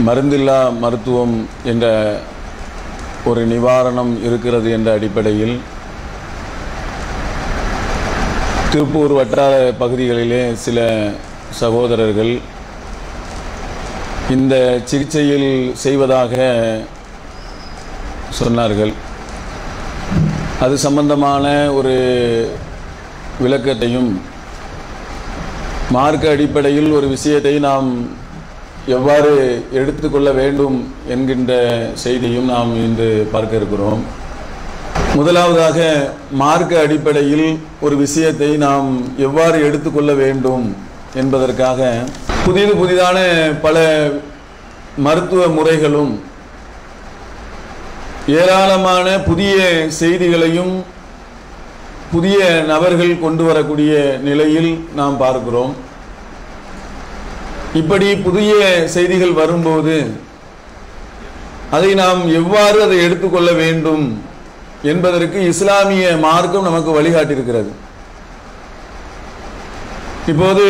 மருந்தில்லா மருத்துவம் என்ற ஒரு நிவாரணம் இருக்கிறது என்ற அடிப்படையில் திருப்பூர் வட்டார பகுதிகளிலே சில சகோதரர்கள் இந்த சிகிச்சையில் செய்வதாக சொன்னார்கள். அது சம்பந்தமான ஒரு விளக்கத்தையும் மார்க்க அடிப்படையில் ஒரு விஷயத்தை நாம் எவ்வாறு எடுத்துக்கொள்ள வேண்டும் என்கின்ற செய்தியும் நாம் இன்று பார்க்க இருக்கிறோம். முதலாவதாக மார்க்க அடிப்படையில் ஒரு விஷயத்தை நாம் எவ்வாறு எடுத்துக்கொள்ள வேண்டும் என்பதற்காக புதிதான பல மருத்துவ முறைகளும் ஏராளமான புதிய செய்திகளையும் புதிய நபர்கள் கொண்டு வரக்கூடிய நிலையில் நாம் பார்க்கிறோம். இப்படி புதிய செய்திகள் வரும்போது அதை நாம் எவ்வாறு அதை எடுத்துக்கொள்ள வேண்டும் என்பதற்கு இஸ்லாமிய மார்க்கம் நமக்கு வழிகாட்டியிருக்கிறது. இப்போது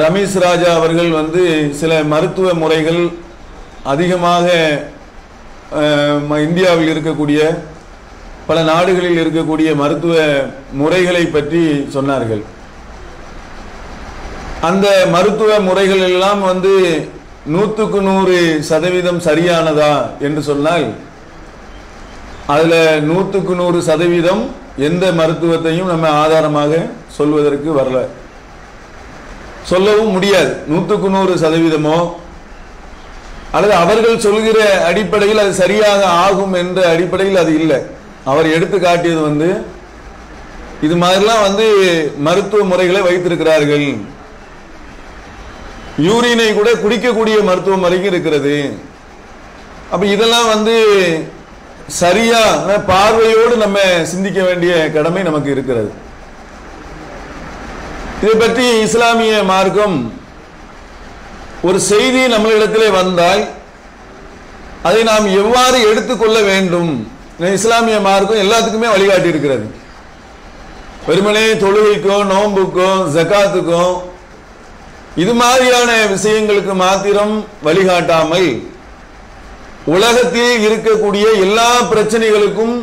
ரமேஷ் ராஜா அவர்கள் சில மருத்துவ முறைகள் அதிகமாக இந்தியாவில் இருக்கக்கூடிய பல நாடுகளில் இருக்கக்கூடிய மருத்துவ முறைகளை பற்றி சொன்னார்கள். அந்த மருத்துவ முறைகள் எல்லாம் 100% சரியானதா என்று சொன்னால் அதுல 100% எந்த மருத்துவத்தையும் நம்ம ஆதாரமாக சொல்வதற்கு வரல, சொல்லவும் முடியாது. 100% அல்லது அவர்கள் சொல்கிற அடிப்படையில் அது சரியாக ஆகும் என்ற அடிப்படையில் அது இல்லை. அவர் எடுத்து காட்டியது இது மாதிரிலாம் மருத்துவ முறைகளை வைத்திருக்கிறார்கள். யூரினை கூட குடிக்கக்கூடிய மருத்துவ முறைக்கு இருக்கிறது. அப்ப இதெல்லாம் சரியா பார்வையோடு நம்ம சிந்திக்க வேண்டிய கடமை நமக்கு இருக்கிறது. இதை பற்றி இஸ்லாமிய மார்க்கம் ஒரு செய்தி நம்மளிடத்திலே வந்தால் அதை நாம் எவ்வாறு எடுத்துக்கொள்ள வேண்டும், இஸ்லாமிய மார்க்கம் எல்லாத்துக்குமே வழிகாட்டி இருக்கிறது. வெறுமனே தொழுகைக்கும் நோன்புக்கும் ஜகாத்துக்கும் இது மாதிரியான விஷயங்களுக்கு மாத்திரம் வழிகாட்டாமல் உலகத்தில் இருக்கக்கூடிய எல்லா பிரச்சனைகளுக்கும்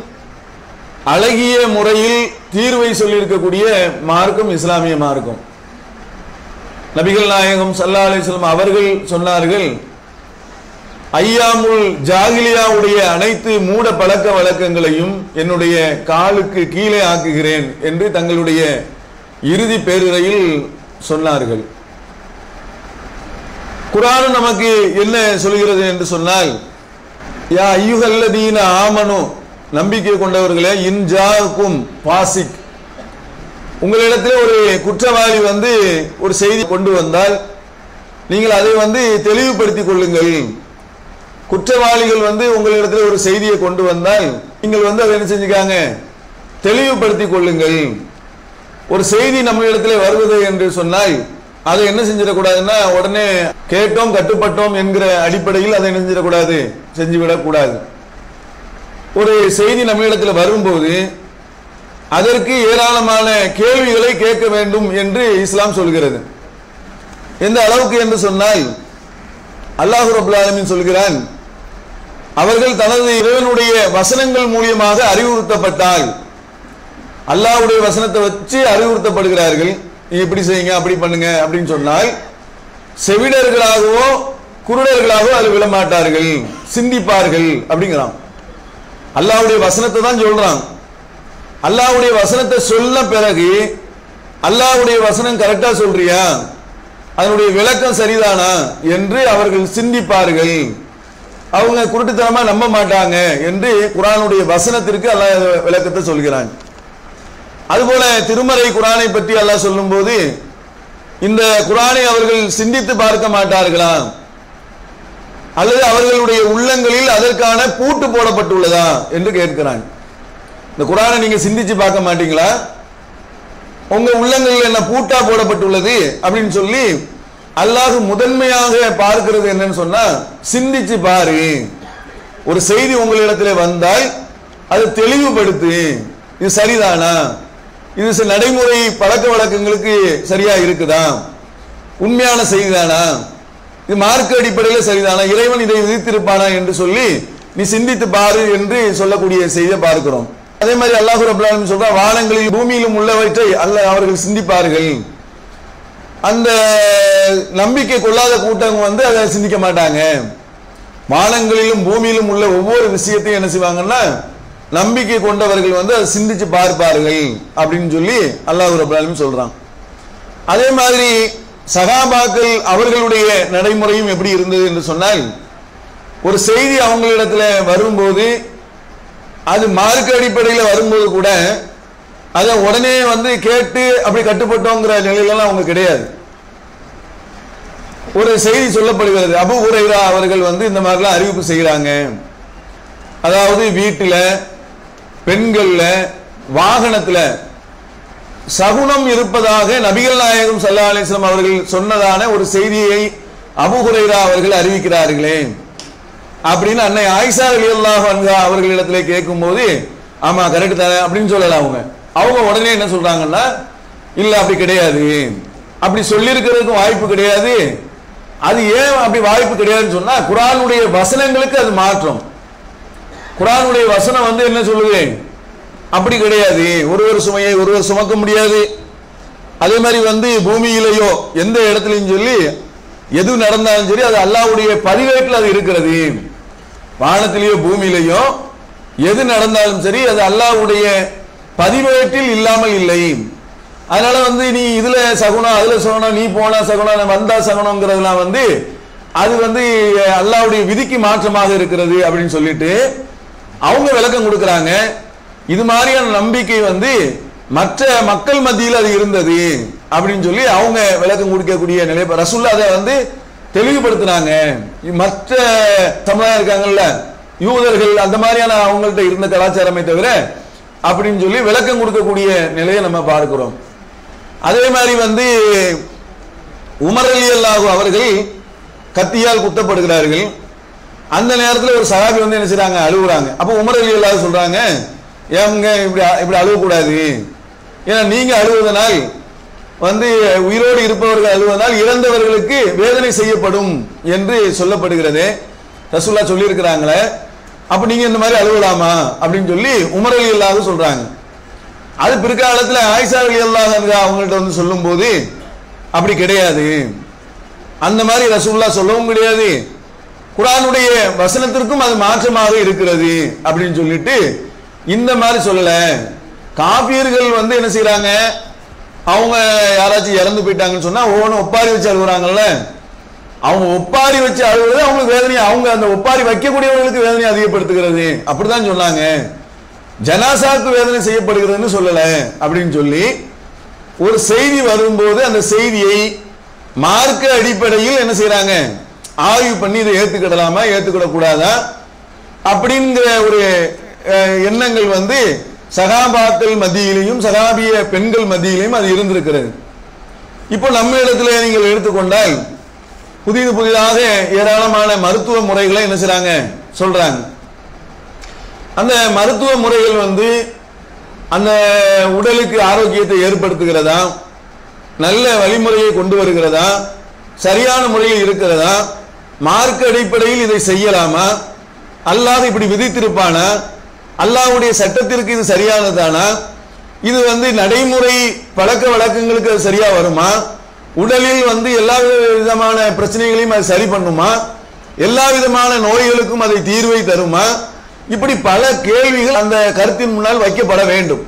அழகிய முறையில் தீர்வை சொல்லியிருக்கக்கூடிய மார்க்கம் இஸ்லாமிய மார்க்கம். நபிகள் நாயகம் ஸல்லல்லாஹு அலைஹி வஸல்லம் அவர்கள் சொன்னார்கள், ஐயாமுல் ஜாகிலியாவுடைய அனைத்து மூட பழக்க வழக்கங்களையும் என்னுடைய காலுக்கு கீழே ஆக்குகிறேன் என்று தங்களுடைய இறுதி பேருரையில் சொன்னார்கள். குர்ஆன் நமக்கு என்ன சொல்கிறது என்று சொன்னால், யா அய்யுஹல்லதீன ஆமனு, நம்பிக்கை கொண்டவர்களே, இன்ஜாக்கும் பாசிக், உங்களிடத்தில் ஒரு குற்றவாளி ஒரு செய்தி கொண்டு வந்தால் நீங்கள் அதை தெளிவுபடுத்திக் கொள்ளுங்கள். குற்றவாளிகள் உங்களிடத்தில் ஒரு செய்தியை கொண்டு வந்தால் நீங்கள் அதை என்ன செஞ்சுக்காங்க, தெளிவுபடுத்திக் கொள்ளுங்கள். ஒரு செய்தி நம்மளிடத்தில் வருவது என்று சொன்னால் அதை என்ன செஞ்சிடக்கூடாதுன்னா உடனே கேட்டோம் கட்டுப்பட்டோம் என்கிற அடிப்படையில் அதை என்ன செஞ்சிடக்கூடாது, செஞ்சுவிடக் கூடாது. ஒரு செய்தி நம்மளிடத்தில் வரும்போது அதற்கு ஏராளமான கேள்விகளை கேட்க வேண்டும் என்று இஸ்லாம் சொல்கிறது. எந்த அளவுக்கு என்று சொன்னால் அல்லாஹ் ரப்பல் ஆலமீன் சொல்கிறான், அவர்கள் தனது இறைவனுடைய வசனங்கள் மூலமாக அறிவுறுத்தப்பட்டால், அல்லாஹ்வுடைய வசனத்தை வச்சு அறிவுறுத்தப்படுகிறார்கள், நீங்க இப்படி செய்யுங்க அப்படி பண்ணுங்க அப்படின்னு சொன்னால் செவிடர்களாகவோ குருடர்களாகவோ அது விழமாட்டார்கள், சிந்திப்பார்கள் அப்படிங்கிறான். அல்லாஹ்வுடைய வசனத்தை தான் சொல்றான். அல்லாஹ்வுடைய வசனத்தை சொன்ன பிறகு அல்லாஹ்வுடைய வசனம் கரெக்டா சொல்றியா, அதனுடைய விளக்கம் சரிதானா என்று அவர்கள் சிந்திப்பார்கள். அவங்க குருட்டுத்தனமா நம்ப மாட்டாங்க என்று குர்ஆனுடைய வசனத்திற்கு அல்லாஹ் விளக்கத்தை சொல்கிறான். அதுபோல திருமறை குர்ஆனை பற்றி அல்லாஹ் சொல்லும் போது, இந்த குர்ஆனை அவர்கள் சிந்தித்து பார்க்க மாட்டார்களா, அல்லது அவர்களுடைய உள்ளங்களில் அதற்கான பூட்டு போடப்பட்டுள்ளதா என்று கேட்கிறான். இந்த குர்ஆனை நீங்க சிந்திச்சு பார்க்க மாட்டீங்களா, உங்க உள்ளங்களில் என்ன பூட்டா போடப்பட்டுள்ளது அப்படின்னு சொல்லி அல்லாஹ் முதன்மையாக பார்க்கிறது என்னன்னு சொன்னா, சிந்திச்சு பாரு. ஒரு செய்தி உங்களிடத்திலே வந்தால் அது தெளிவுபடுத்து, இது சரிதானா, இது நடைமுறை பழக்க வழக்கங்களுக்கு சரியா இருக்குதா, உண்மையான செய்திதானா, இது மார்க்க அடிப்படையில் சரிதானா, இறைவன் இதை விதித்திருப்பானா என்று சொல்லி நீ சிந்தித்து பாரு என்று சொல்லக்கூடிய செய்தியை பார்க்கிறோம். அதே மாதிரி அல்லாஹ் ரப்பல் ஆலமீன் சொல்றான், வானங்களில் பூமியிலும் உள்ளவற்றை அவர்கள் சிந்திப்பார்கள். அந்த நம்பிக்கை கொள்ளாத கூட்டம் அதை சிந்திக்க மாட்டாங்க. வானங்களிலும் பூமியிலும் உள்ள ஒவ்வொரு விஷயத்தையும் என்ன செய்வாங்கன்னா நம்பிக்கை கொண்டவர்கள் அதை சிந்திச்சு பார்ப்பார்கள் அப்படின்னு சொல்லி அல்லாஹ் ரப்பல் ஆலமீன் சொல்றான். அதே மாதிரி சஹாபாக்கள் அவர்களுடைய நடைமுறையும் எப்படி இருந்தது என்று சொன்னால், ஒரு செய்தி அவங்களிடத்துல வரும்போது அது மார்க்க அடிப்படையில் வரும்போது கூட அதை உடனே கேட்டு அப்படி கட்டுப்பட்டோங்கிற நிலையிலாம் அவங்க கிடையாது. ஒரு செய்தி சொல்லப்படுகிறது, அபூ ஹுரைரா அவர்கள் இந்த மாதிரிலாம் அறிவிப்பு செய்கிறாங்க, அதாவது வீட்டுல, பெண்கள்ல, வாகனத்துல சகுனம் இருப்பதாக நபிகள் நாயகம் ஸல்லல்லாஹு அலைஹி வஸல்லம் அவர்கள் சொன்னதான ஒரு செய்தியை அபூ ஹுரைரா அவர்கள் அறிவிக்கிறார்களே அப்படின்னு அன்னை ஆயிஷா ரலியல்லாஹு அன்ஹா அவர்களிடத்திலே கேட்கும்போது, ஆமா கரெக்ட் தானே அப்படின்னு சொல்லலாம். அவங்க உடனே என்ன சொல்றாங்கன்னா, இல்ல அப்படி கிடையாது, அப்படி சொல்லியிருக்கிறதுக்கும் வாய்ப்பு கிடையாது. அது ஏன் அப்படி வாய்ப்பு கிடையாதுன்னு சொன்னா, குர்ஆனுடைய வசனங்களுக்கு அது மாற்றம். குர்ஆனுடைய வசனம் என்ன சொல்லுது, அப்படி கிடையாது, ஒருவர் சுமையை ஒருவர் சுமக்க முடியாது. அதே மாதிரி பூமியிலேயோ எந்த இடத்துலையும் சொல்லி எது நடந்தாலும் சரி அது அல்லாஹ்வுடைய பதிவேட்டில் அது இருக்கிறது. வானத்திலேயோ பூமியிலேயோ எது நடந்தாலும் சரி அது அல்லாஹ்வுடைய பதிவேட்டில் இல்லாமல் இல்லை. அதனால நீ இதுல சகுனம் அதுல சகுனம், நீ போனா சகுனம் வந்தா சகுனம்ங்கிறதுலாம் அது அல்லாஹ்வுடைய விதிக்கு மாற்றமாக இருக்கிறது அப்படின்னு சொல்லிட்டு அவங்க விளக்கம் கொடுக்கறாங்க. இது மாதிரியான நம்பிக்கை மற்ற மக்கள் மத்தியில் அது இருந்தது அப்படின்னு சொல்லி அவங்க விளக்கம் கொடுக்கக்கூடிய நிலை. ரசூலுல்லாஹ் அதை தெளிவுபடுத்தினாங்க. மற்ற சமுதாயம் இருக்காங்கல்ல, யூதர்கள், அந்த மாதிரியான அவங்கள்ட்ட இருந்த கலாச்சாரமே தவிர அப்படின்னு சொல்லி விளக்கம் கொடுக்கக்கூடிய நிலையை நம்ம பார்க்கிறோம். அதே மாதிரி உமர் ரலியல்லாஹு அவர்கள் கத்தியால் குத்தப்படுகிறார்கள். அந்த நேரத்தில் ஒரு சஹாபி என்ன செய்றாங்க, அழுகுறாங்க. அப்போ உமர் ரலியல்லாஹு சொல்றாங்க, ஏங்க இப்படி அழுவக்கூடாது, ஏன்னா நீங்க அழுவதனால் உயிரோடு இருப்பவர்கள் அழுவதனால் இறந்தவர்களுக்கு வேதனை செய்யப்படும் என்று சொல்லப்படுகிறது. ரசூலுல்லாஹ் சொல்லி இருக்கிறாங்களே, அப்ப நீங்க இந்த மாதிரி அழுவலாமா அப்படின்னு சொல்லி உமர் ரலியல்லாஹு சொல்றாங்க. அது பிற்காலத்தில் ஆயிஷா ரலியல்லாஹு அன்ஹா அவங்கள்ட்ட சொல்லும் போது அப்படி கிடையாது, அந்த மாதிரி ரசூலுல்லாஹ் சொல்லவும் கிடையாது, குர்ஆனுடைய வசனத்திற்கும் அது மாற்றமாக இருக்கிறது அப்படின்னு சொல்லிட்டு இந்த மாதிரி சொல்லல. காபியர்கள் என்ன செய்யறாங்க, அவங்க யாராச்சும் இறந்து போயிட்டாங்கன்னு சொன்னா ஒவ்வொன்றும் ஒப்பாரி வச்சு அழுகுறாங்கல்ல, அவங்க ஒப்பாரி வச்சு அழுகுறது அவங்களுக்கு வேதனையை, அவங்க அந்த ஒப்பாரி வைக்கக்கூடியவர்களுக்கு வேதனை அதிகப்படுத்துகிறது அப்படிதான் சொன்னாங்க. ஜனாசாக்கு வேதனை செய்யப்படுகிறதுன்னு சொல்லல அப்படின்னு சொல்லி ஒரு செய்தி வரும்போது அந்த செய்தியை மார்க்க அடிப்படையில் என்ன செய்யறாங்க, ஆய்வு பண்ணி இதை ஏத்துக்கிடலாமா ஏத்துக்கிடக்கூடாதா அப்படிங்கிற ஒரு எண்ணங்கள் சகாபாக்கள் மத்தியிலையும் சகாபிய பெண்கள் மத்தியிலையும் அது இருந்திருக்கிறது. இப்போ நம்ம இடத்துல நீங்கள் எடுத்துக்கொண்டால் புதிதாக ஏராளமான மருத்துவ முறைகளை என்ன செய்றாங்க சொல்றாங்க. அந்த மருத்துவ முறைகள் அந்த உடலுக்கு ஆரோக்கியத்தை ஏற்படுத்துகிறதா, நல்ல வழிமுறையை கொண்டு வருகிறதா, சரியான முறையில் இருக்கிறதா, மார்க்க அடிப்படையில் இதை செய்யலாமா, அல்லாஹ் இப்படி விதித்திருப்பானா, அல்லாஹ்வுடைய சட்டத்திற்கு இது சரியானதானா, இது நடைமுறை பழக்க வழக்கங்களுக்கு அது சரியா வருமா, உடலில் எல்லா விதமான பிரச்சனைகளையும் அது சரி பண்ணுமா, எல்லா விதமான நோய்களுக்கும் அதை தீர்வை தருமா, இப்படி பல கேள்விகள் அந்த கருத்தின் முன்னால் வைக்கப்பட வேண்டும்.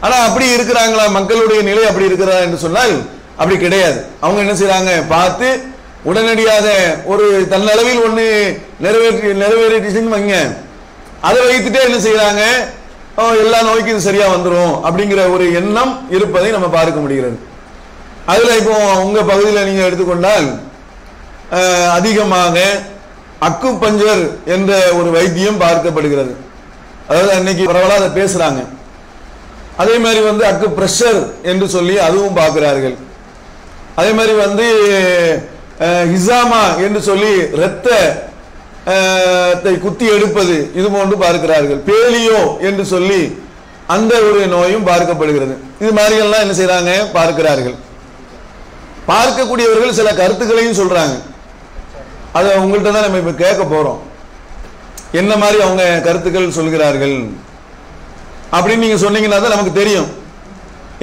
ஆனா அப்படி இருக்கிறாங்களா, மக்களுடைய நிலை அப்படி இருக்கிறதா என்று சொன்னால் அப்படி கிடையாது. அவங்க என்ன செய்றாங்க, பார்த்து உடனடியாக ஒரு தன்னளவில் ஒண்ணு நிறைவேறிட்டுன்னு வைங்க, அதை வைத்துட்டே என்ன செய்யறாங்க, எல்லா நோய்க்கும் இது சரியா வந்துடும் அப்படிங்கிற ஒரு எண்ணம் இருப்பதை நம்ம பார்க்க முடிகிறது. அதுல இப்போ உங்க பகுதியில் நீங்க எடுத்துக்கொண்டால் அதிகமாக அக்கு பஞ்சர் என்ற ஒரு வைத்தியம் பார்க்கப்படுகிறது. அதாவது அன்னைக்கு பரவலாக அதை பேசுறாங்க. அதே மாதிரி அக்கு பிரஷர் என்று சொல்லி அதுவும் பார்க்கிறார்கள். அதே மாதிரி ஹிசாமா என்று சொல்லி இரத்தத்தை குத்தி எடுப்பது இது போன்று பார்க்கிறார்கள். பேலியோ என்று சொல்லி அந்த ஒரு நோயும் பார்க்கப்படுகிறது. இது மாதிரி எல்லாம் என்ன செய்யறாங்க பார்க்கிறார்கள். பார்க்கக்கூடியவர்கள் சில கருத்துக்களையும் சொல்றாங்க. அதை உங்கள்கிட்ட தான் நம்ம இப்ப கேட்க போறோம். என்ன மாதிரி அவங்க கருத்துக்கள் சொல்கிறார்கள் அப்படின்னு நீங்க சொன்னீங்கன்னா தான் நமக்கு தெரியும்.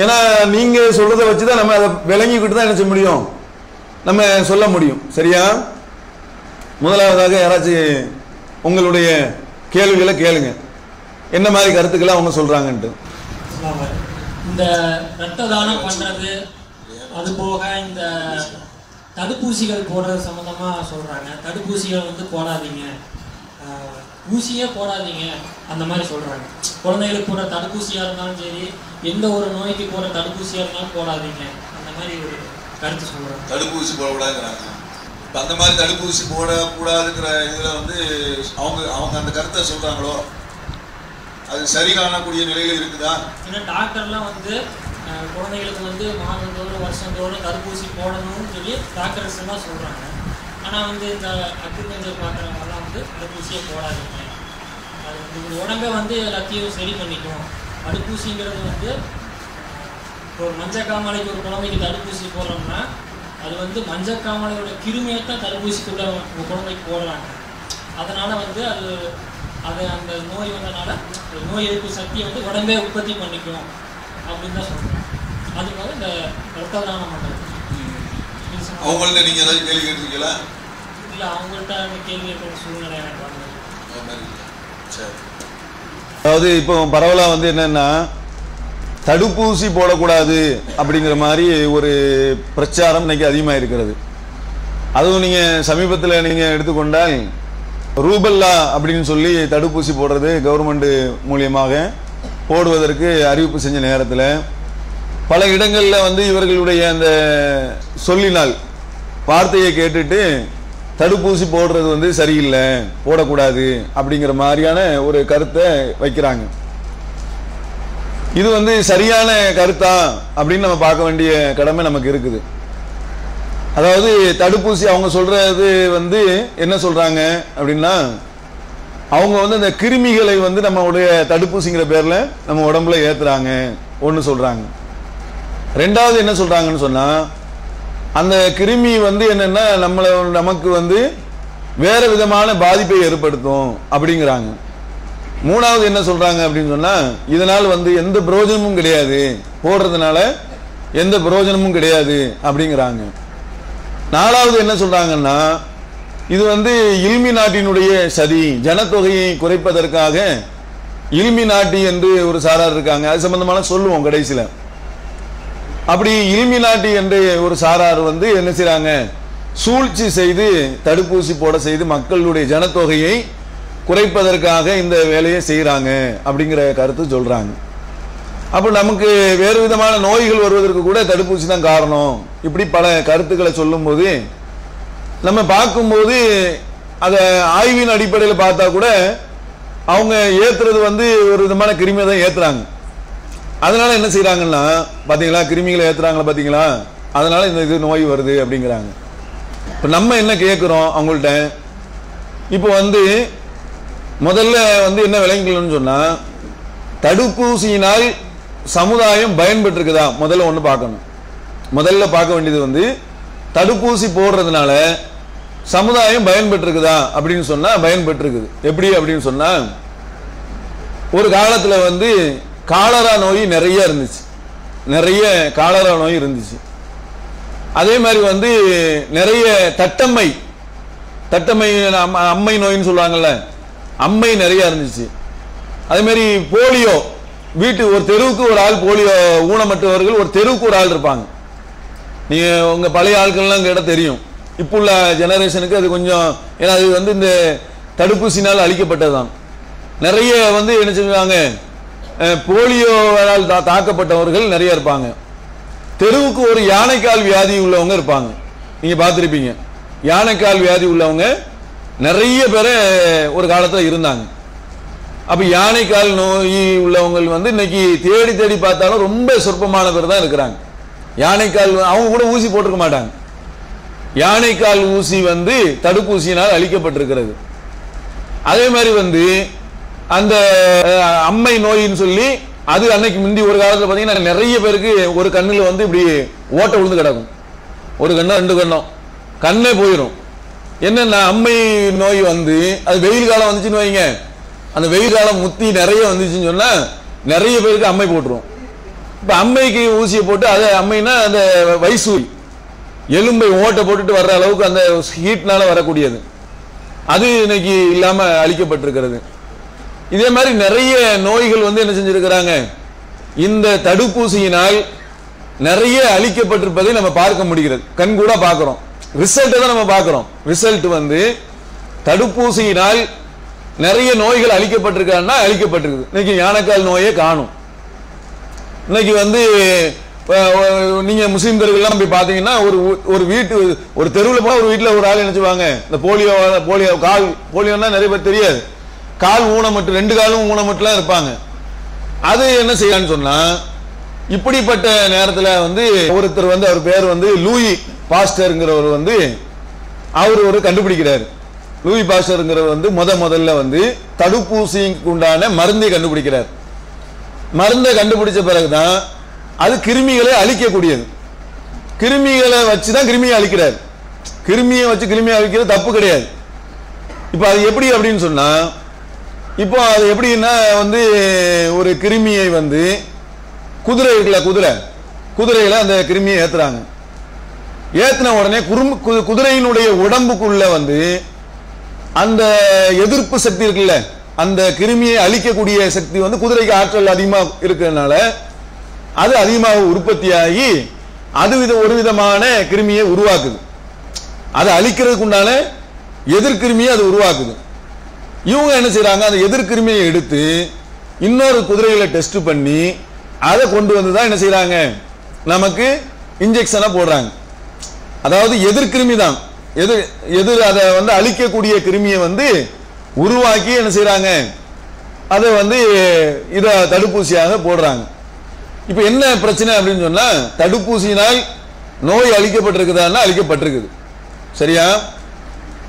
ஏன்னா நீங்க சொல்றதை வச்சுதான் நம்ம அதை விளங்கிக்கிட்டு தான் என்ன செய்ய முடியும், நம்ம சொல்ல முடியும். சரியா? முதலாவதாக யாராச்சும் உங்களுடைய கேள்விகளை கேளுங்க, என்ன மாதிரி கருத்துக்களை அவங்க சொல்றாங்கன்ட்டு. இந்த ரத்த தானம் பண்றது, அது போக இந்த தடுப்பூசிகள் போடுறது சம்பந்தமா சொல்றாங்க. தடுப்பூசிகள் வந்து போடாதீங்க, ஊசியே போடாதீங்க அந்த மாதிரி சொல்றாங்க. குழந்தைகளுக்கு போடுற தடுப்பூசியா இருந்தாலும் சரி, எந்த ஒரு நோய்க்கு போடுற தடுப்பூசியா இருந்தாலும் போடாதீங்க அந்த மாதிரி ஒரு கருத்து சொல்றாங்க. தடுப்பூசி போடக்கூடாதுங்கிறாங்க. அந்த மாதிரி தடுப்பூசி போடக்கூடாதுங்கிற இதுல வந்து அவங்க அந்த கருத்தை சொல்றாங்களோ, அது சரி காணக்கூடிய நிலையில் இருக்குதா? ஏன்னா டாக்டர்லாம் வந்து குழந்தைகளுக்கு வந்து மாதந்தோறும் வருஷந்தோறும் தடுப்பூசி போடணும்னு சொல்லி டாக்டர்ஸ் எல்லாம் சொல்றாங்க. ஆனால் வந்து இந்த அக்ரிகல்ச்சர் பார்க்குறவங்கலாம் வந்து தடுப்பூசியை போடாதீங்க, அது வந்து உடம்பை வந்து எல்லாத்தையும் சரி பண்ணிக்கும். தடுப்பூசிங்கிறது வந்து ஒரு மஞ்சக்காமலைக்கு ஒரு குழந்தைக்கு தடுப்பூசி போடுறோம்னா அது வந்து மஞ்சக்காமலையோட கிருமியை தான் தடுப்பூசிக்குள்ள குழந்தைக்கு போடுறாங்க. அதனால் வந்து அது அந்த நோய் வந்தனால நோய் எதிர்ப்பு சக்தியை வந்து உடம்பே உற்பத்தி பண்ணிக்கும் அப்படின்னு தான் சொல்கிறோம். அதுக்காக இந்த ரத்த தானம் பண்ணுறது. அவங்கள்ட்ட நீங்கள் ஏதாவது கேள்வி கேட்டிருக்கீங்களா? இல்லை, அவங்கள்ட்ட கேள்வி கேட்குற சூழ்நிலை எனக்கு வந்து. அதாவது இப்போ பரவலாக வந்து என்னன்னா தடுப்பூசி போடக்கூடாது அப்படிங்கிற மாதிரி ஒரு பிரச்சாரம் இன்னைக்கு அதிகமாக இருக்கிறது. அதுவும் நீங்கள் சமீபத்தில் நீங்கள் எடுத்துக்கொண்டால் ரூபல்லா அப்படின்னு சொல்லி தடுப்பூசி போடுறது கவர்மெண்ட் மூலியமாக போடுவதற்கு அறிவிப்பு செஞ்ச நேரத்தில் பல இடங்களில் வந்து இவர்களுடைய அந்த சொல்லினால் வார்த்தையை கேட்டுட்டு தடுப்பூசி போடுறது வந்து சரியில்லை, போடக்கூடாது அப்படிங்கிற மாதிரியான ஒரு கருத்தை வைக்கிறாங்க. இது வந்து சரியான கருத்தா அப்படின்னு நம்ம பார்க்க வேண்டிய கடமை நமக்கு இருக்குது. அதாவது தடுப்பூசி அவங்க சொல்றது வந்து என்ன சொல்றாங்க அப்படின்னா, அவங்க வந்து அந்த கிருமிகளை வந்து நம்மளுடைய தடுப்பூசிங்கிற பேர்ல நம்ம உடம்புல ஏத்துறாங்க ஒன்று சொல்றாங்க. ரெண்டாவது என்ன சொல்றாங்கன்னு சொன்னா, அந்த கிருமி வந்து என்னன்னா நமக்கு வந்து வேற விதமான பாதிப்பை ஏற்படுத்தும் அப்படிங்கிறாங்க. மூணாவது என்ன சொல்றாங்க அப்படின்னு சொன்னா, இதனால் வந்து எந்த பிரயோஜனமும் கிடையாது, போடுறதுனால எந்த பிரயோஜனமும் கிடையாது அப்படிங்கிறாங்க. நாலாவது என்ன சொல்றாங்கன்னா, இது வந்து இல்மி நாட்டினுடைய சதி, ஜனத்தொகையை குறைப்பதற்காக இல்மி நாட்டி என்று ஒரு சாரார் இருக்காங்க. அது சம்பந்தமான சொல்லுவோம் கடைசியில். அப்படி இல்மி நாட்டி என்ற ஒரு சாரார் வந்து என்ன செய்றாங்க, சூழ்ச்சி செய்து தடுப்பூசி போட செய்து மக்களுடைய ஜனத்தொகையை குறைப்பதற்காக இந்த வேலையை செய்யறாங்க அப்படிங்கிற கருத்து சொல்றாங்க. அப்ப நமக்கு வேறு விதமான நோய்கள் வருவதற்கு கூட தடுப்பூசி தான் காரணம். இப்படி பல கருத்துக்களை சொல்லும் போது நம்ம பார்க்கும்போது அதை ஆய்வின் அடிப்படையில் பார்த்தா கூட அவங்க ஏத்துறது வந்து ஒரு விதமான கிருமியை தான் ஏத்துறாங்க. அதனால என்ன செய்யறாங்கன்னா, பாத்தீங்களா கிருமிகளை ஏத்துறாங்களா பாத்தீங்களா, அதனால இந்த இது நோய் வருது அப்படிங்கிறாங்க. இப்ப நம்ம என்ன கேட்கிறோம் அவங்கள்ட்ட, இப்போ வந்து முதல்ல வந்து என்ன விளங்கிக்கணும்னு சொன்னா, தடுப்பூசியினால் சமுதாயம் பயன்பெற்றிருக்குதா முதல்ல ஒன்று பார்க்கணும். முதல்ல பார்க்க வேண்டியது வந்து தடுப்பூசி போடுறதுனால சமுதாயம் பயன்பெற்றிருக்குதா அப்படின்னு சொன்னா பயன்பெற்றிருக்குது. எப்படி அப்படின்னு சொன்னா, ஒரு காலத்துல வந்து காலரா நோய் நிறைய இருந்துச்சு, நிறைய காலரா நோய் இருந்துச்சு. அதே மாதிரி வந்து நிறைய தட்டம்மை அம்மை நோயின்னு சொல்லுவாங்கல்ல, அம்மை நிறைய இருந்துச்சு. அதே மாதிரி போலியோ, வீட்டு ஒரு தெருவுக்கு ஒரு ஆள் போலியோ ஊனமற்றவர்கள் ஒரு தெருவுக்கு ஒரு ஆள் இருப்பாங்க. நீங்க உங்க பழைய ஆட்கள்லாம் கேட்ட தெரியும். இப்போ உள்ள ஜெனரேஷனுக்கு அது கொஞ்சம், ஏன்னா அது வந்து இந்த தடுப்பூசினால் அளிக்கப்பட்டதுதான். நிறைய வந்து என்ன செய்வாங்க, போலியோவால் தாக்கப்பட்டவர்கள் நிறைய இருப்பாங்க. தெருவுக்கு ஒரு யானைக்கால் வியாதி உள்ளவங்க இருப்பாங்க. நீங்க பார்த்திருப்பீங்க, யானைக்கால் வியாதி உள்ளவங்க நிறைய பேரை ஒரு காலத்துல இருந்தாங்க. அப்ப யானைக்கால் நோய் உள்ளவங்க வந்து இன்னைக்கு தேடி தேடி பார்த்தாலும் ரொம்ப சொற்பமான பேர் தான் இருக்கிறாங்க. யானைக்கால் அவங்க கூட ஊசி போட்டிருக்க மாட்டாங்க. யானைக்கால் ஊசி வந்து தடுப்பூசியினால் அளிக்கப்பட்டிருக்கிறது. அதே மாதிரி வந்து அந்த அம்மை நோயின்னு சொல்லி அது அன்னைக்கு முந்தி ஒரு காலத்துல பாத்தீங்கன்னா நிறைய பேருக்கு ஒரு கண்ணுல வந்து இப்படி ஓட்ட விழுந்து கிடக்கும். ஒரு கண்ணம் 2 கண்ணம் கண்ணே போயிடும். என்னன்னா அம்மை நோய் வந்து அது வெயில் காலம் வந்துச்சுன்னு வைங்க, அந்த வெயில் காலம் முத்தி நிறைய வந்துச்சுன்னு சொன்னா நிறைய பேருக்கு அம்மை போட்டுரும். இப்ப அம்மைக்கு ஊசியை போட்டு அதை அம்மைனா அந்த வைசூரி எலும்பை ஓட்டை போட்டுட்டு வர்ற அளவுக்கு அந்த ஹீட்னால வரக்கூடியது அது இன்னைக்கு இல்லாம அழிக்கப்பட்டிருக்கிறது. இதே மாதிரி நிறைய நோய்கள் வந்து என்ன செஞ்சிருக்கிறாங்க, இந்த தடுப்பூசியினால் நிறைய அழிக்கப்பட்டிருப்பதை நம்ம பார்க்க முடிகிறது. கண் கூட பார்க்கிறோம், ரிசல்ட் தான் நம்ம பார்க்கிறோம். ரிசல்ட் வந்து தடுப்பூசியினால் நிறைய நோய்கள் அழிக்கப்பட்டிருக்காங்கன்னா அழிக்கப்பட்டிருக்கு. இன்னைக்கு யானைக்கால் நோயே காணும். இன்னைக்கு வந்து நீங்க முஸ்லிம்கள்லாம் போய் பாத்தீங்கன்னா ஒரு வீட்டு ஒரு தெருவில் போனா ஒரு வீட்டில் ஒரு ஆள் நினைச்சுவாங்க இந்த போலியோ கால் போலியோன்னா நிறைய பேர் தெரியாது, கால் ஊனமட்டு 2 காலும் ஊனமட்டுலாம் இருப்பாங்க. அது என்ன செய்யலான்னு சொன்னா இப்படிப்பட்ட நேரத்தில் வந்து ஒருத்தர் வந்து அவர் பேர் வந்து லூயி பாஸ்டர்ங்கிறவர் வந்து அவர் ஒரு கண்டுபிடிக்கிறார். லூயி பாஸ்டர்ங்கிறவர் வந்து முதல்ல வந்து தடுப்பூசிக்கு உண்டான மருந்தை கண்டுபிடிக்கிறார். மருந்தை கண்டுபிடிச்ச பிறகுதான் அது கிருமிகளை அழிக்கக்கூடியது. கிருமிகளை வச்சுதான் கிருமியை அழிக்கிறார். கிருமியை வச்சு கிருமியை அழிக்கிறது தப்பு கிடையாது. இப்ப அது எப்படி அப்படின்னு சொன்னா, இப்போ அது எப்படின்னா வந்து ஒரு கிருமியை வந்து குதிரை இருக்குல்ல, குதிரையில அந்த கிருமியை ஏத்துறாங்க. ஏத்தின உடனே குதிரையினுடைய உடம்புக்குள்ள வந்து அந்த எதிர்ப்பு சக்தி இருக்குல்ல, அந்த கிருமியை அழிக்கக்கூடிய சக்தி வந்து குதிரைக்கு ஆற்றல் அதிகமாக இருக்கிறதுனால அது அதிகமாக உற்பத்தியாகி அது ஒரு விதமான கிருமியை உருவாக்குது. அதை அழிக்கிறதுக்கு உண்டான எதிர்கிருமியை அது உருவாக்குது. இவங்க என்ன செய்யறாங்க, அந்த எதிர்கிருமியை எடுத்து இன்னொரு குதிரைகளை டெஸ்ட் பண்ணி அதை கொண்டு வந்து தான் என்ன செய்யறாங்க, நமக்கு இன்ஜெக்ஷனை போடுறாங்க. அதாவது எதிர்கிருமி தான் எதிர் அதை வந்து அழிக்கக்கூடிய கிருமியை வந்து உருவாக்கி என்ன செய்யறாங்க, அதை வந்து இத தடுப்பூசியாக போடுறாங்க. இப்ப என்ன பிரச்சனை அப்படின்னு சொன்னா, தடுப்பூசியினால் நோய் அழிக்கப்பட்டிருக்குதான்னா அழிக்கப்பட்டிருக்குது. சரியா?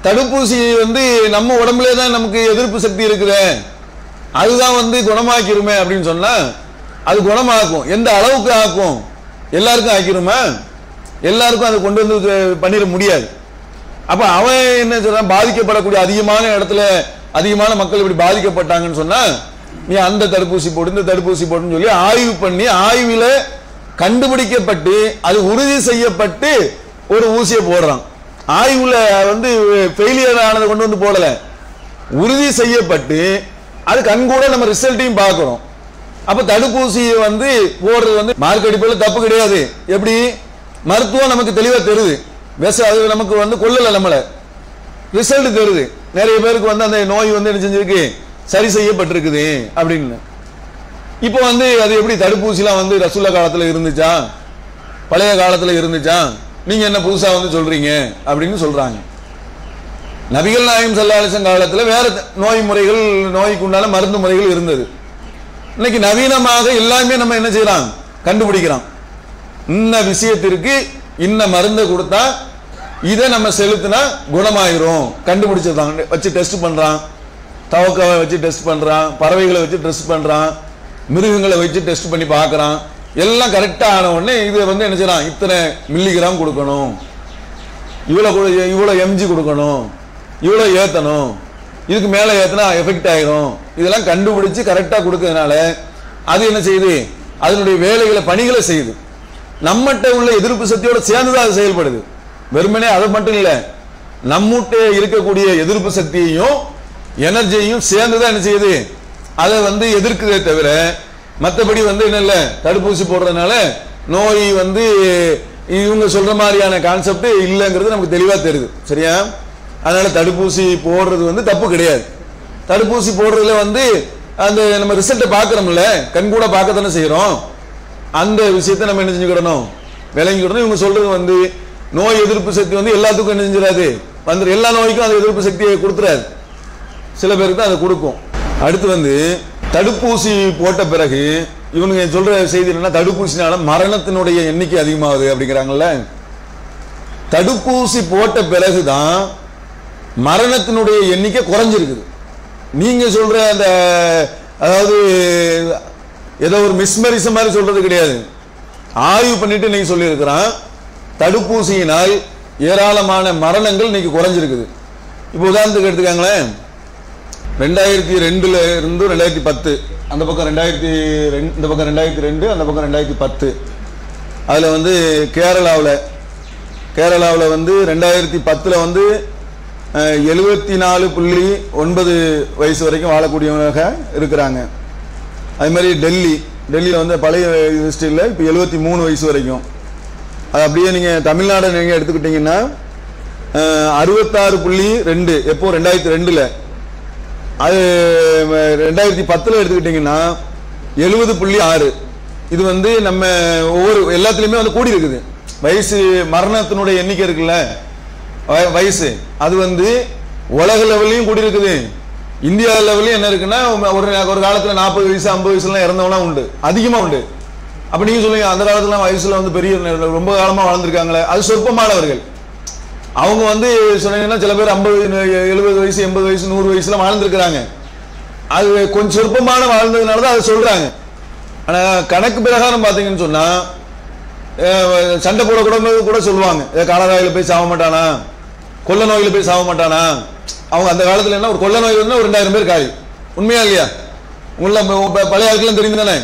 தடுப்பூசி வந்து நம்ம உடம்புலே தான் நமக்கு எதிர்ப்பு சக்தி இருக்குது, அதுதான் வந்து குணமாக்கிருமே அப்படின்னு சொன்னா அது குணமாக்கும். எந்த அளவுக்கு ஆக்கும்? எல்லாருக்கும் ஆக்கிருமா? எல்லாருக்கும் அதை கொண்டு வந்து பண்ணிட முடியாது. அப்ப அவன் என்ன சொல்றான், பாதிக்கப்படக்கூடிய அதிகமான இடத்துல அதிகமான மக்கள் இப்படி பாதிக்கப்பட்டாங்கன்னு சொன்னா நீ அந்த தடுப்பூசி போடு இந்த தடுப்பூசி போடுன்னு சொல்லி ஆய்வு பண்ணி ஆய்வுல கண்டுபிடிக்கப்பட்டு அது உறுதி செய்யப்பட்டு ஒரு ஊசியை போடுறான். ஆய்வுல வந்து ஃபெயிலியர் ஆனதை கொண்டு வந்து போடல, உறுதி செய்யப்பட்டு அது கண்கூட நம்ம ரிசல்ட்டையும் பார்க்கிறோம். அப்ப தடுப்பூசியை வந்து போடுறது வந்து மார்க் அடிப்படையில் தப்பு கிடையாது. எப்படி மருத்துவம் நமக்கு தெளிவா தெரியுது, அது நமக்கு வந்து கொல்லல, நம்மள ரிசல்ட் தெரியுது. நிறைய பேருக்கு வந்து அந்த நோய் வந்து என்ன செஞ்சிருக்கு, சரி செய்யப்பட்டிருக்குது அப்படின்னு. இப்போ வந்து அது எப்படி தடுப்பூசிலாம் வந்து ரசூலுல்லா காலத்துல இருந்துச்சா, பழைய காலத்துல இருந்துச்சா, நீங்க என்ன புதுசா வந்து சொல்றீங்க அப்படின்னு சொல்றாங்க. நபிகள் நாயகம் ஸல்லல்லாஹு அலைஹி வஸல்லம் காலத்துல வேற நோய் முறைகள், நோய்க்கு உண்டான மருந்து முறைகள் இருந்தது. இன்னைக்கு நவீனமாக எல்லாமே நம்ம என்ன செய்யலாம், கண்டுபிடிக்கிறோம். இன்ன விஷயத்திற்கு இன்ன மருந்தை கொடுத்தா இதை நம்ம செலுத்தினா குணமாயிரும், கண்டுபிடிச்சதான் வச்சு டெஸ்ட் பண்றான். தவக்காவை வச்சு டெஸ்ட் பண்றான், பறவைகளை வச்சு டெஸ்ட் பண்றான், மிருகங்களை வச்சு டெஸ்ட் பண்ணி பார்க்கறான். எல்லாம் கரெக்டா ஆன உடனே இது வந்து என்ன செய்யறான், இத்தனை மில்லிகிராம் கொடுக்கணும், இவ்வளவு எம்ஜி கொடுக்கணும், இவ்வளவு ஏத்தணும், இதுக்கு மேல ஏத்தனா எஃபெக்ட் ஆயிரும். இதெல்லாம் கண்டுபிடிச்சு கரெக்டா கொடுக்கறதுனால அது என்ன செய்யுது, அதனுடைய வேலைகளை பணிகளை செய்யுது. நம்மகிட்ட உள்ள எதிர்ப்பு சக்தியோட சேர்ந்துதான் அது செயல்படுது. வெறுமனே அது மட்டும் இல்ல, நம்மகிட்ட இருக்கக்கூடிய எதிர்ப்பு சக்தியையும் எனர்ஜியையும் சேர்ந்துதான் என்ன செய்யுது, அதை வந்து எதிர்க்குதே தவிர மற்றபடி வந்து என்ன இல்ல. தடுப்பூசி போடுறதுனால நோய் வந்து இவங்க சொல்ற மாதிரியான கான்செப்ட் இல்லைங்கிறது நமக்கு தெளிவா தெரியுது. சரியா? அதனால தடுப்பூசி போடுறது வந்து தப்பு கிடையாது. தடுப்பூசி போடுறதுல வந்து அந்த நம்ம ரிசல்ட்டை பார்க்கறோம்ல, கண் கூட பார்க்கத்தானே செய்யறோம். அந்த விஷயத்தை நம்ம என்ன செஞ்சுக்கிடணும், விளங்கிக்கிடணும். இவங்க சொல்றது வந்து நோய் எதிர்ப்பு சக்தி வந்து எல்லாத்துக்கும் என்ன செஞ்சிடாது, வந்து எல்லா நோய்க்கும் அந்த எதிர்ப்பு சக்தியை கொடுத்துறாது, சில பேருக்கு தான் அதை கொடுக்கும். அடுத்து வந்து தடுப்பூசி போட்ட பிறகு இவனுங்க சொல்ற செய்தி என்னன்னா, தடுப்பூசினால மரணத்தினுடைய எண்ணிக்கை அதிகமாகுது அப்படிங்கிறாங்கல்ல. தடுப்பூசி போட்ட பிறகுதான் மரணத்தினுடைய எண்ணிக்கை குறைஞ்சிருக்குது. நீங்க சொல்ற அந்த அதாவது ஏதோ ஒரு மிஸ்மரிசம் மாதிரி சொல்றது கிடையாது. ஆய்வு பண்ணிட்டு நீங்க சொல்லி இருக்கிறான், தடுப்பூசியினால் ஏராளமான மரணங்கள் இன்னைக்கு குறைஞ்சிருக்குது. இப்போ உதாரணத்துக்கு எடுத்துக்காங்களேன், 2002 இருந்து 2010, அந்த பக்கம் 2002, இந்த பக்கம் 2002, அந்த பக்கம் 2010. அதில் வந்து கேரளாவில் வந்து 2010 வந்து 74.9 வயசு வரைக்கும் வாழக்கூடியவங்க இருக்கிறாங்க. அது மாதிரி டெல்லியில் வந்து பழைய ஹிஸ்டரியில் இப்போ 73 வயசு வரைக்கும். அது அப்படியே நீங்கள் தமிழ்நாடு நீங்கள் எடுத்துக்கிட்டிங்கன்னா 66.2 எப்போ 2002. அது 2010 எடுத்துக்கிட்டிங்கன்னா 70.6. இது வந்து நம்ம ஒவ்வொரு எல்லாத்துலேயுமே வந்து கூடி இருக்குது. வயசு மரணத்தினுடைய எண்ணிக்கை இருக்குல்ல, வயசு அது வந்து உலக லெவல்லையும் கூடி இருக்குது, இந்தியா லெவல்லையும் என்ன இருக்குன்னா ஒரு காலத்தில் 40 வயசு 50 வயசுலாம் இறந்தவங்களாம் உண்டு, அதிகமாக உண்டு. அப்போ நீங்கள் சொல்லுங்க, அந்த காலத்துல வயசுல வந்து பெரிய ரொம்ப காலமாக வாழ்ந்திருக்காங்களே, அது சொற்பமானவர்கள். அவங்க வந்து சொன்னீங்கன்னா சில பேர் 50 70 வயசு 80 வயசு 100 வயசுல வாழ்ந்துருக்கிறாங்க. அது கொஞ்சம் சொற்பமான வாழ்ந்ததுனால தான் அதை சொல்றாங்க. ஆனால் கணக்கு பிரகாரம் பார்த்தீங்கன்னு சொன்னா சண்டை கூட சொல்லுவாங்க, காலராயில் போய் சாக மாட்டானா, கொள்ள நோயில் போய் சாக மாட்டானா. அவங்க அந்த காலத்தில் என்ன, ஒரு கொள்ள நோய் வந்து ஒரு 2000 பேர் காய். உண்மையா இல்லையா? உள்ள பழைய ஆட்களும் தெரியும் தானே,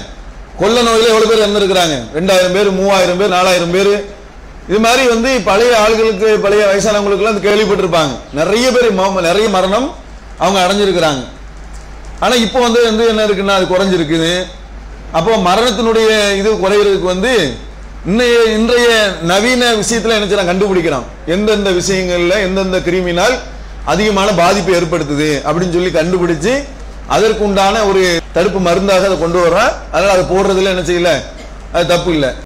கொள்ள நோயில் எவ்வளவு பேர் இறந்துருக்கிறாங்க, 2000 பேர் 3000 பேர் 4000 பேர். இது மாதிரி வந்து பழைய ஆள்களுக்கு, பழைய வயசானவங்களுக்குலாம் கேள்விப்பட்டிருப்பாங்க. நிறைய பேர் நிறைய மரணம் அவங்க அடைஞ்சிருக்கிறாங்க. ஆனா இப்போ வந்து என்ன இருக்குன்னா அது குறைஞ்சிருக்குது. அப்போ மரணத்தினுடைய இது குறைகிறதுக்கு வந்து இன்றைய நவீன விஷயத்துல என்ன செய்யலாம், கண்டுபிடிக்கலாம் எந்தெந்த விஷயங்கள்ல எந்தெந்த கிருமினால் அதிகமான பாதிப்பை ஏற்படுத்துது அப்படின்னு சொல்லி கண்டுபிடிச்சு அதற்கு உண்டான ஒரு தடுப்பு மருந்தாக அதை கொண்டு வர்றோம். அதனால அதை போடுறதுல என்ன செய்யல, அது தப்பு இல்லை.